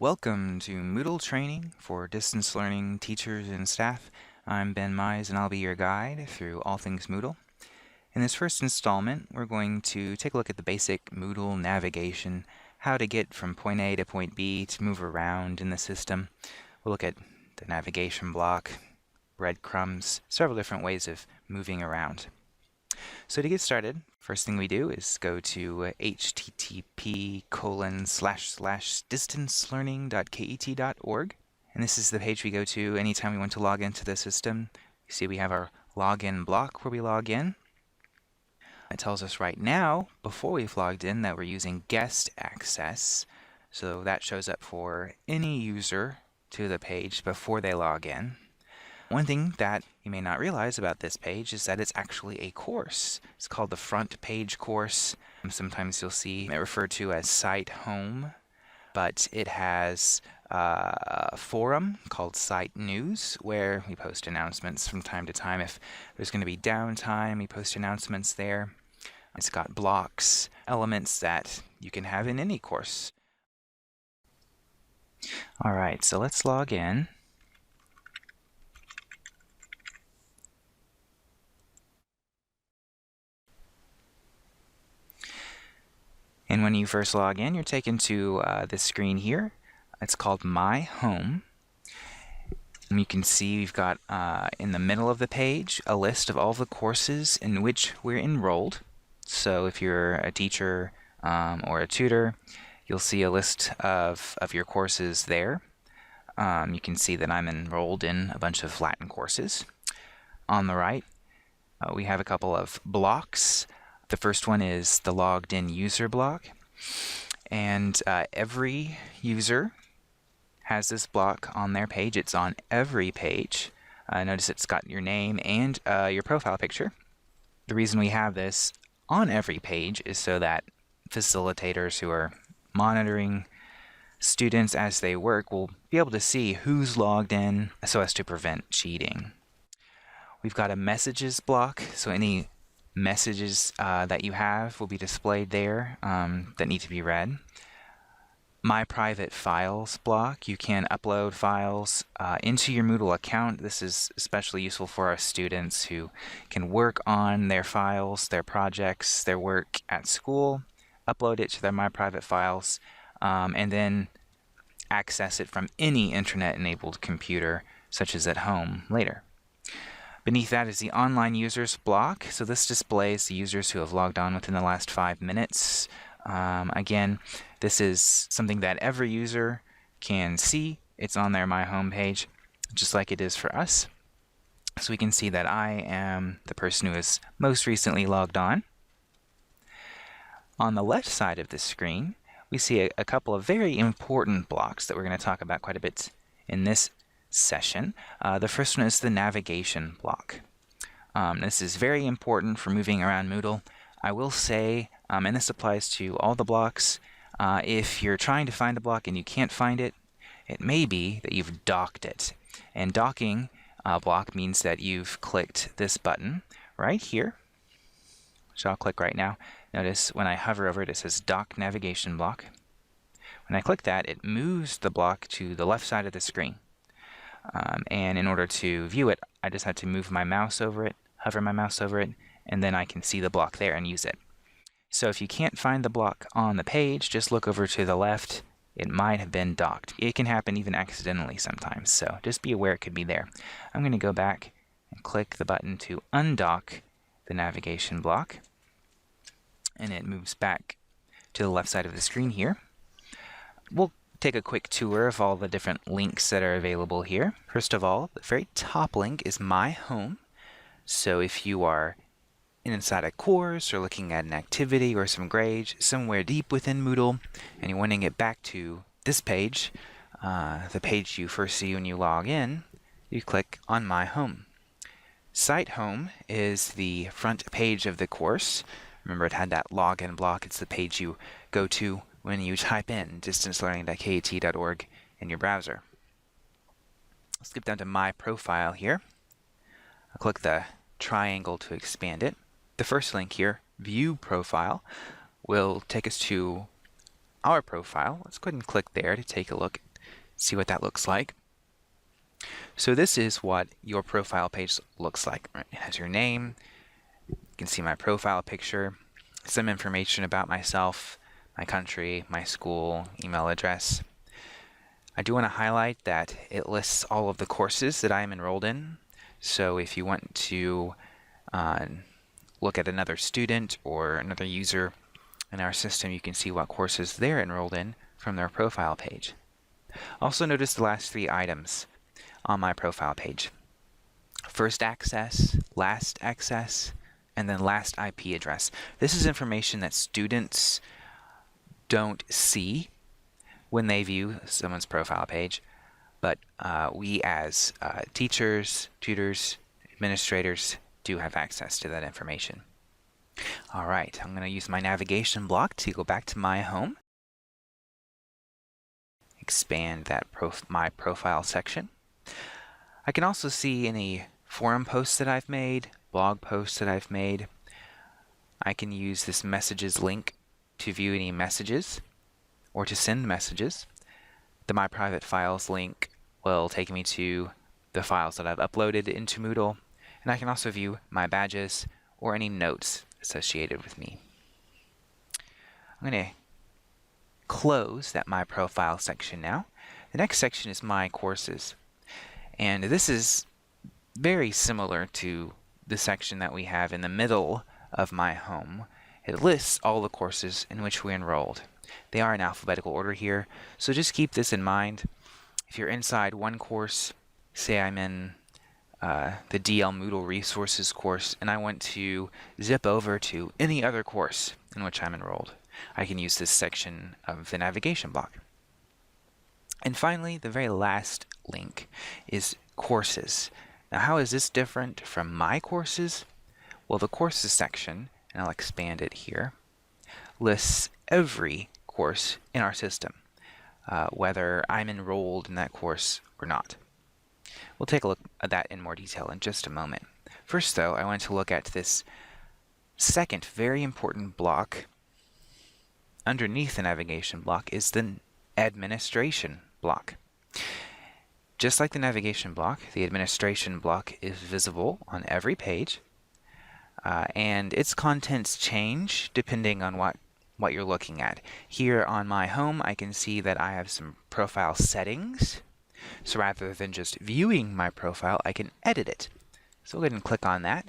Welcome to Moodle Training for distance learning teachers and staff. I'm Ben Mize and I'll be your guide through all things Moodle. In this first installment, we're going to take a look at the basic Moodle navigation, how to get from point A to point B to move around in the system. We'll look at the navigation block, breadcrumbs, several different ways of moving around. So to get started, first thing we do is go to http://distancelearning.ket.org. And this is the page we go to anytime we want to log into the system. You see we have our login block where we log in. It tells us right now, before we've logged in, that we're using guest access. So that shows up for any user to the page before they log in. One thing that you may not realize about this page is that it's actually a course. It's called the front page course. Sometimes you'll see it referred to as site home, but it has a forum called Site News where we post announcements from time to time. If there's going to be downtime, we post announcements there. It's got blocks, elements that you can have in any course. All right, so let's log in. And when you first log in, you're taken to this screen here. It's called My Home. And you can see we've got in the middle of the page a list of all the courses in which we're enrolled. So if you're a teacher or a tutor, you'll see a list of your courses there. You can see that I'm enrolled in a bunch of Latin courses. On the right, we have a couple of blocks. The first one is the logged in user block, and every user has this block on their page. It's on every page. Notice it's got your name and your profile picture. The reason we have this on every page is so that facilitators who are monitoring students as they work will be able to see who's logged in so as to prevent cheating. We've got a messages block, so any messages that you have will be displayed there that need to be read. My private files block, you can upload files into your Moodle account. This is especially useful for our students who can work on their files, their projects, their work at school, upload it to their My Private Files, and then access it from any internet-enabled computer, such as at home, later. Beneath that is the online users block. So this displays the users who have logged on within the last 5 minutes. Again, this is something that every user can see. It's on their My Home page, just like it is for us. So we can see that I am the person who is most recently logged on. On the left side of the screen, we see a couple of very important blocks that we're going to talk about quite a bit in this session. The first one is the navigation block. This is very important for moving around Moodle. I will say, and this applies to all the blocks, if you're trying to find a block and you can't find it, it may be that you've docked it. And docking a block means that you've clicked this button right here, which I'll click right now. Notice when I hover over it, it says Dock Navigation Block. When I click that, it moves the block to the left side of the screen. And in order to view it, I just have to move my mouse over it, hover my mouse over it, and then I can see the block there and use it. So if you can't find the block on the page, just look over to the left. It might have been docked. It can happen even accidentally sometimes, so just be aware it could be there. I'm going to go back and click the button to undock the navigation block, and it moves back to the left side of the screen here. We'll take a quick tour of all the different links that are available here. First of all, the very top link is My Home. So if you are inside a course or looking at an activity or some grades somewhere deep within Moodle and you want to get back to this page, the page you first see when you log in, you click on My Home. Site Home is the front page of the course. Remember, it had that login block. It's the page you go to when you type in distancelearning.ket.org in your browser. I'll skip down to My Profile here. I'll click the triangle to expand it. The first link here, View Profile, will take us to our profile. Let's go ahead and click there to take a look at see what that looks like. So this is what your profile page looks like. It has your name. You can see my profile picture, some information about myself, my country, my school, email address. I do want to highlight that it lists all of the courses that I am enrolled in. So if you want to look at another student or another user in our system, you can see what courses they're enrolled in from their profile page. Also notice the last 3 items on my profile page. First access, last access, and then last IP address. This is information that students don't see when they view someone's profile page, but we as teachers, tutors, administrators do have access to that information. All right, I'm going to use my navigation block to go back to my home, expand that my profile section. I can also see any forum posts that I've made, blog posts that I've made. I can use this messages link to view any messages or to send messages. The My Private Files link will take me to the files that I've uploaded into Moodle, and I can also view my badges or any notes associated with me. I'm going to close that My Profile section now. The next section is My Courses, and this is very similar to the section that we have in the middle of my home. It lists all the courses in which we enrolled. They are in alphabetical order here, so just keep this in mind. If you're inside one course, say I'm in the DL Moodle Resources course, and I want to zip over to any other course in which I'm enrolled, I can use this section of the navigation block. And finally, the very last link is Courses. Now, how is this different from My Courses? Well, the Courses section, and I'll expand it here, lists every course in our system, whether I'm enrolled in that course or not. We'll take a look at that in more detail in just a moment. First, though, I want to look at this second very important block. Underneath the navigation block is the administration block. Just like the navigation block, the administration block is visible on every page, and its contents change depending on what you're looking at. Here on my home, I can see that I have some profile settings. So rather than just viewing my profile, I can edit it. So we'll go ahead and click on that.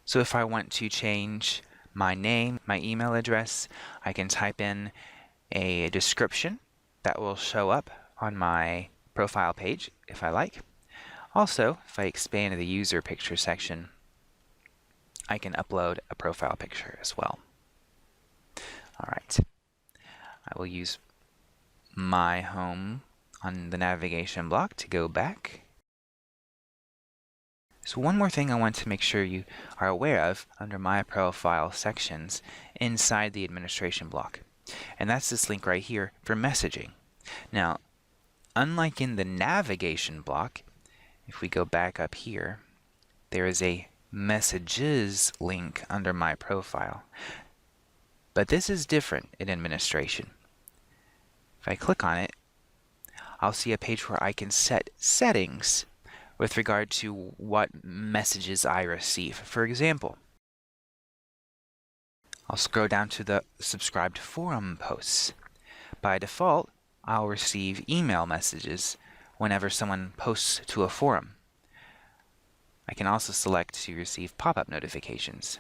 So if I want to change my name, my email address, I can type in a description that will show up on my profile page if I like. Also, if I expand the user picture section, I can upload a profile picture as well. All right, I will use my home on the navigation block to go back. So one more thing I want to make sure you are aware of under my profile sections inside the administration block, and that's this link right here for messaging. Now, unlike in the navigation block, if we go back up here, there is a messages link under my profile. But this is different in administration. If I click on it, I'll see a page where I can set settings with regard to what messages I receive. For example, I'll scroll down to the subscribed forum posts. By default, I'll receive email messages whenever someone posts to a forum. I can also select to receive pop-up notifications.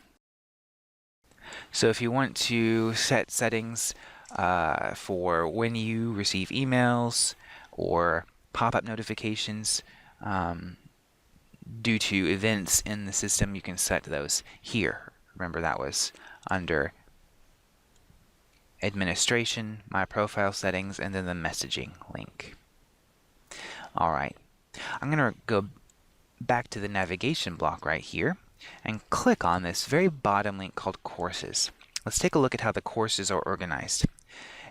So if you want to set settings for when you receive emails or pop-up notifications due to events in the system, you can set those here. Remember, that was under administration, my profile settings, and then the messaging link. All right, I'm going to go back to the navigation block right here and click on this very bottom link called Courses. Let's take a look at how the courses are organized.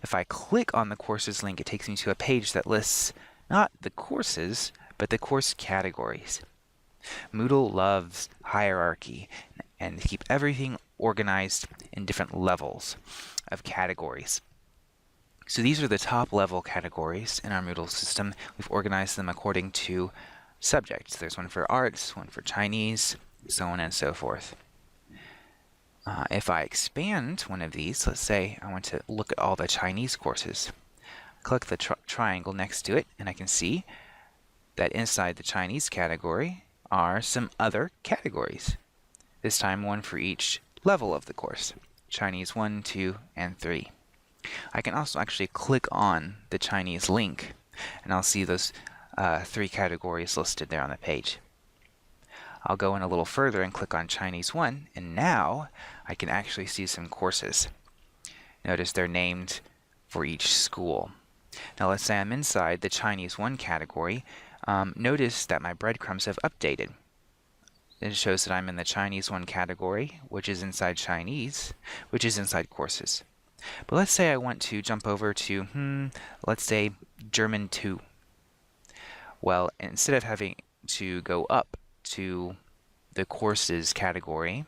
If I click on the Courses link, it takes me to a page that lists not the courses, but the course categories. Moodle loves hierarchy and to keep everything organized in different levels of categories. So these are the top level categories in our Moodle system. We've organized them according to subjects. There's one for arts, one for Chinese, so on and so forth. If I expand one of these, let's say I want to look at all the Chinese courses. Click the triangle next to it, and I can see that inside the Chinese category are some other categories. This time one for each level of the course. Chinese 1, 2, and 3. I can also actually click on the Chinese link, and I'll see those 3 categories listed there on the page. I'll go in a little further and click on Chinese 1, and now I can actually see some courses. Notice they're named for each school. Now let's say I'm inside the Chinese 1 category. Notice that my breadcrumbs have updated. It shows that I'm in the Chinese 1 category, which is inside Chinese, which is inside courses. But let's say I want to jump over to, let's say German 2. Well, instead of having to go up to the courses category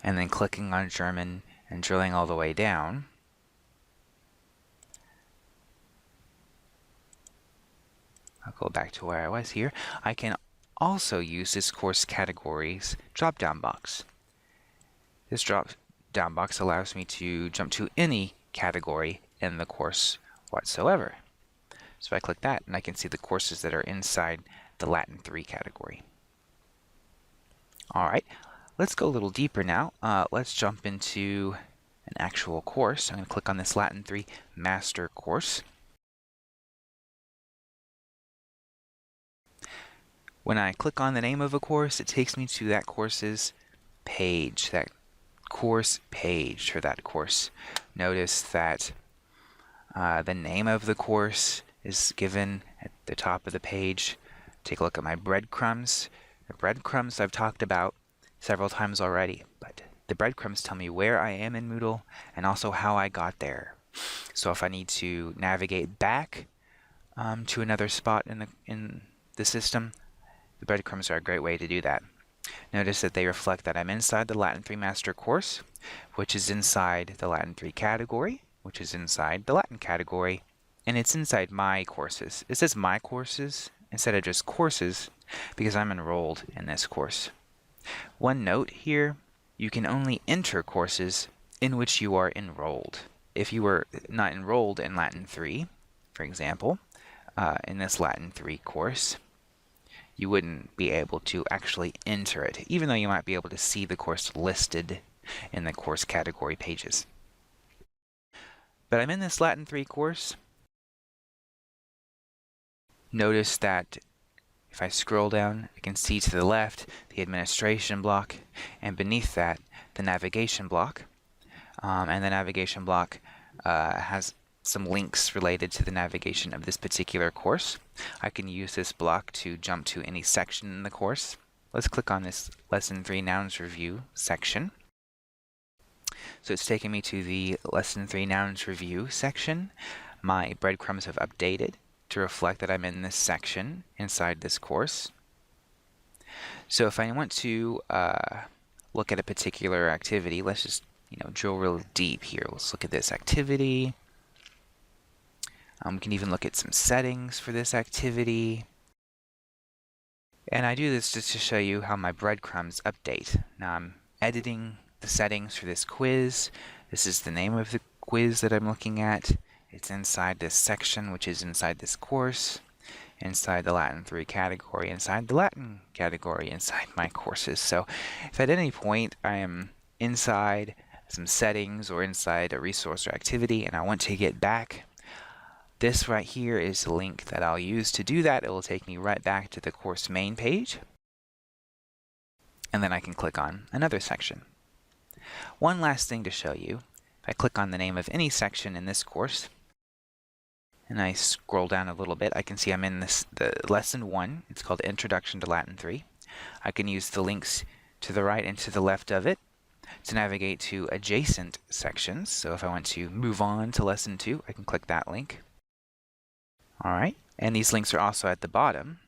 and then clicking on German and drilling all the way down, I'll go back to where I was here. I can also use this course categories drop-down box. This drop-down box allows me to jump to any category in the course whatsoever. So I click that, and I can see the courses that are inside the Latin 3 category. All right, let's go a little deeper now. Let's jump into an actual course. I'm going to click on this Latin 3 Master course. When I click on the name of a course, it takes me to that course's page, that course page for that course. Notice that the name of the course is given at the top of the page. Take a look at my breadcrumbs. The breadcrumbs I've talked about several times already, but the breadcrumbs tell me where I am in Moodle and also how I got there. So if I need to navigate back to another spot in the system, the breadcrumbs are a great way to do that. Notice that they reflect that I'm inside the Latin 3 Master course, which is inside the Latin 3 category, which is inside the Latin category, and it's inside my courses. It says my courses instead of just courses because I'm enrolled in this course. One note here, you can only enter courses in which you are enrolled. If you were not enrolled in Latin 3, for example, in this Latin 3 course, you wouldn't be able to actually enter it, even though you might be able to see the course listed in the course category pages. But I'm in this Latin 3 course. Notice that if I scroll down, I can see to the left the administration block, and beneath that the navigation block. And the navigation block has some links related to the navigation of this particular course. I can use this block to jump to any section in the course. Let's click on this Lesson 3 Nouns Review section. So it's taking me to the Lesson 3 Nouns Review section. My breadcrumbs have updated to reflect that I'm in this section inside this course. So if I want to look at a particular activity, let's just drill real deep here. Let's look at this activity. We can even look at some settings for this activity. And I do this just to show you how my breadcrumbs update. Now I'm editing the settings for this quiz. This is the name of the quiz that I'm looking at. It's inside this section, which is inside this course, inside the Latin 3 category, inside the Latin category, inside my courses. So if at any point I am inside some settings or inside a resource or activity and I want to get back, this right here is the link that I'll use to do that. It will take me right back to the course main page, and then I can click on another section. One last thing to show you, if I click on the name of any section in this course, and I scroll down a little bit, I can see I'm in the Lesson 1. It's called Introduction to Latin 3. I can use the links to the right and to the left of it to navigate to adjacent sections. So if I want to move on to Lesson 2, I can click that link. All right, and these links are also at the bottom,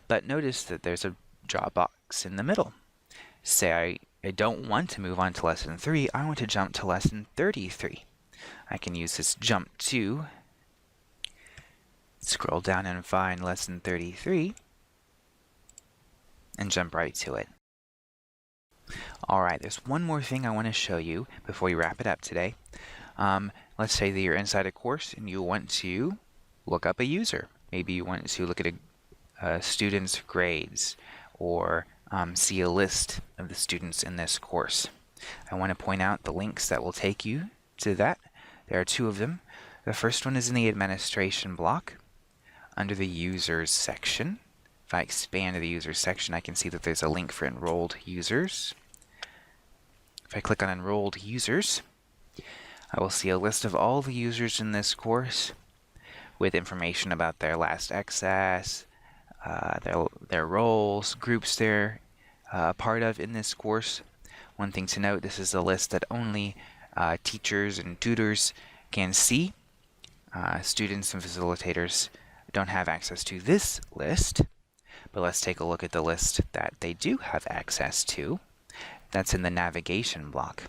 but notice that there's a drop box in the middle. Say I don't want to move on to Lesson 3, I want to jump to Lesson 33. I can use this jump to scroll down and find lesson 33 and jump right to it. Alright, there's one more thing I want to show you before we wrap it up today. Let's say that you're inside a course and you want to look up a user. Maybe you want to look at a student's grades or see a list of the students in this course. I want to point out the links that will take you to that. There are two of them. The first one is in the administration block under the users section. If I expand the users section, I can see that there's a link for enrolled users. If I click on enrolled users, I will see a list of all the users in this course with information about their last access, their roles, groups they're part of in this course. One thing to note, this is a list that only teachers and tutors can see. Students and facilitators don't have access to this list, but let's take a look at the list that they do have access to. That's in the navigation block.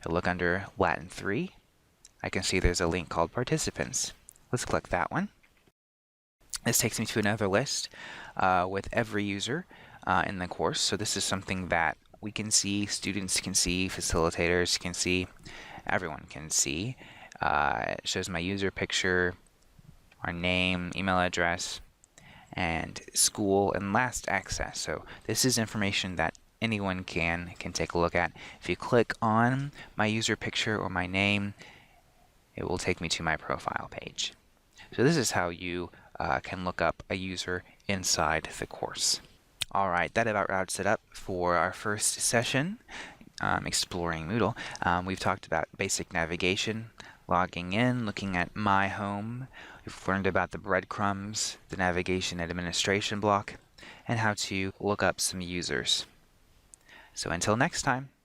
If I look under Latin 3, I can see there's a link called Participants. Let's click that one. This takes me to another list with every user in the course. So this is something that we can see, students can see, facilitators can see, everyone can see. It shows my user picture, our name, email address, and school and last access. So this is information that anyone can take a look at. If you click on my user picture or my name, it will take me to my profile page. So this is how you can look up a user inside the course. All right, that about wraps it up for our first session, exploring Moodle. We've talked about basic navigation, logging in, looking at My Home. We've learned about the breadcrumbs, the navigation and administration block, and how to look up some users. So until next time.